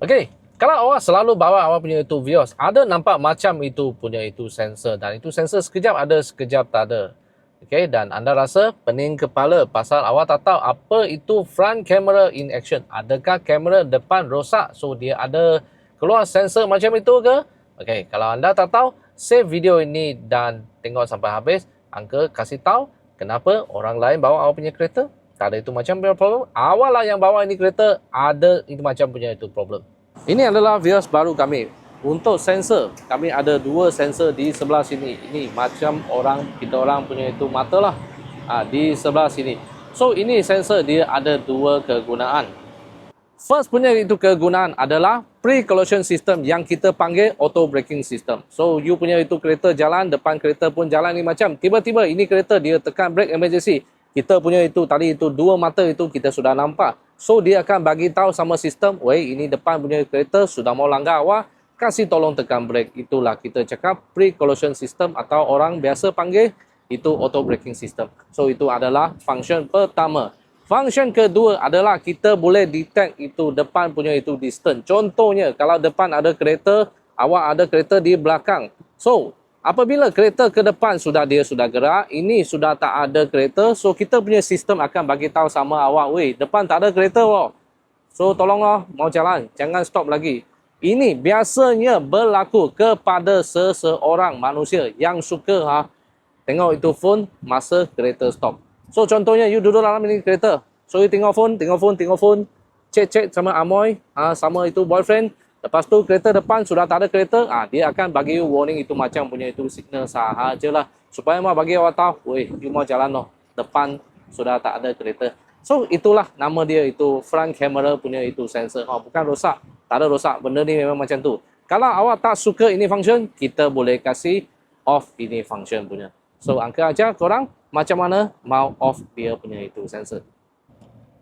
Okey, kalau awak selalu bawa awak punya itu Vios, ada nampak macam itu punya itu sensor dan itu sensor sekejap ada, sekejap tak ada. Okey, dan anda rasa pening kepala pasal awak tak tahu apa itu front camera in action. Adakah kamera depan rosak so dia ada keluar sensor macam itu ke? Okey, kalau anda tak tahu, save video ini dan tengok sampai habis. Angka kasih tahu kenapa orang lain bawa awak punya kereta tak ada itu macam punya problem. Awak lah yang bawa ini kereta ada itu macam punya itu problem. Ini adalah Vios baru kami. Untuk sensor, kami ada dua sensor di sebelah sini. Ini macam kita orang punya itu mata lah. Di sebelah sini. So ini sensor dia ada dua kegunaan. First punya itu kegunaan adalah pre-collision system yang kita panggil auto braking system. So you punya itu kereta jalan, depan kereta pun jalan ni macam tiba-tiba ini kereta dia tekan brake emergency. Kita punya itu tadi itu dua mata itu kita sudah nampak. So dia akan bagi tahu sama sistem, "Wei, ini depan punya kereta sudah mau langgar awak, kasih tolong tekan brake." Itulah kita cakap pre-collision system atau orang biasa panggil itu auto braking system. So itu adalah function pertama. Function kedua adalah kita boleh detect itu depan punya itu distance. Contohnya kalau depan ada kereta, awak ada kereta di belakang. So apabila kereta ke depan dia sudah gerak, ini sudah tak ada kereta, so kita punya sistem akan bagi tahu sama awak, "Weh, depan tak ada kereta wah. So tolonglah mau jalan, jangan stop lagi." Ini biasanya berlaku kepada seseorang manusia yang suka tengok itu phone masa kereta stop. So contohnya you duduk dalam ini kereta. So you tengok phone, cek sama Amoy, sama itu boyfriend. Lepas tu kereta depan sudah tak ada kereta, dia akan bagi you warning itu macam punya itu signal sahajalah. Supaya mau bagi awak tahu, "Weh, you mau jalan loh. Depan sudah tak ada kereta." So itulah nama dia itu front camera punya itu sensor. Bukan rosak. Tak ada rosak. Benda ni memang macam tu. Kalau awak tak suka ini function, kita boleh kasih off ini function punya. So angka aja korang macam mana mau off dia punya itu sensor.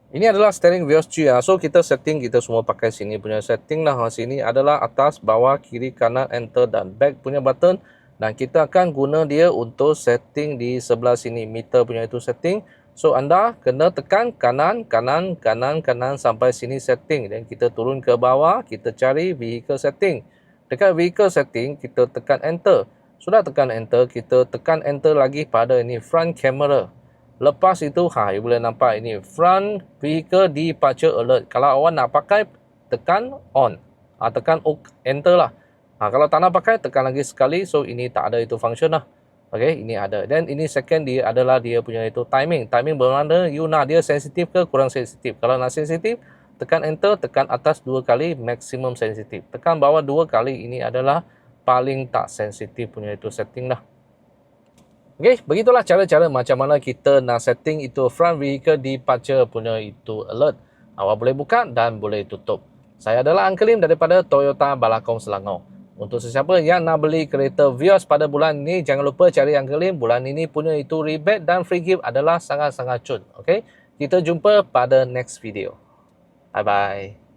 Ini adalah steering Vios G. So kita setting, kita semua pakai sini punya setting lah. Sini adalah atas, bawah, kiri, kanan, enter dan back punya button. Dan kita akan guna dia untuk setting di sebelah sini, meter punya itu setting. So anda kena tekan kanan, kanan, kanan, kanan sampai sini setting. Dan kita turun ke bawah, kita cari vehicle setting. Dekat vehicle setting, kita tekan enter. Sudah tekan enter, kita tekan enter lagi pada ini front camera. Lepas itu, you boleh nampak ini front vehicle departure alert. Kalau awak nak pakai, tekan on. Tekan enter lah. Kalau tak nak pakai, tekan lagi sekali. So ini tak ada itu function lah. Okay, ini ada. Dan ini second dia adalah dia punya itu timing. Timing bermakna you nak dia sensitif ke kurang sensitif. Kalau nak sensitif, tekan enter, tekan atas 2 kali maksimum sensitif. Tekan bawah 2 kali, ini adalah paling tak sensitif punya itu setting lah. Okey, begitulah cara-cara macam mana kita nak setting itu front vehicle departure punya itu alert. Awak boleh buka dan boleh tutup. Saya adalah Uncle Lim daripada Toyota Balakong Selangor. Untuk sesiapa yang nak beli kereta Vios pada bulan ini, jangan lupa cari Uncle Lim. Bulan ini punya itu rebate dan free gift adalah sangat-sangat cun. Okey, kita jumpa pada next video. Bye-bye.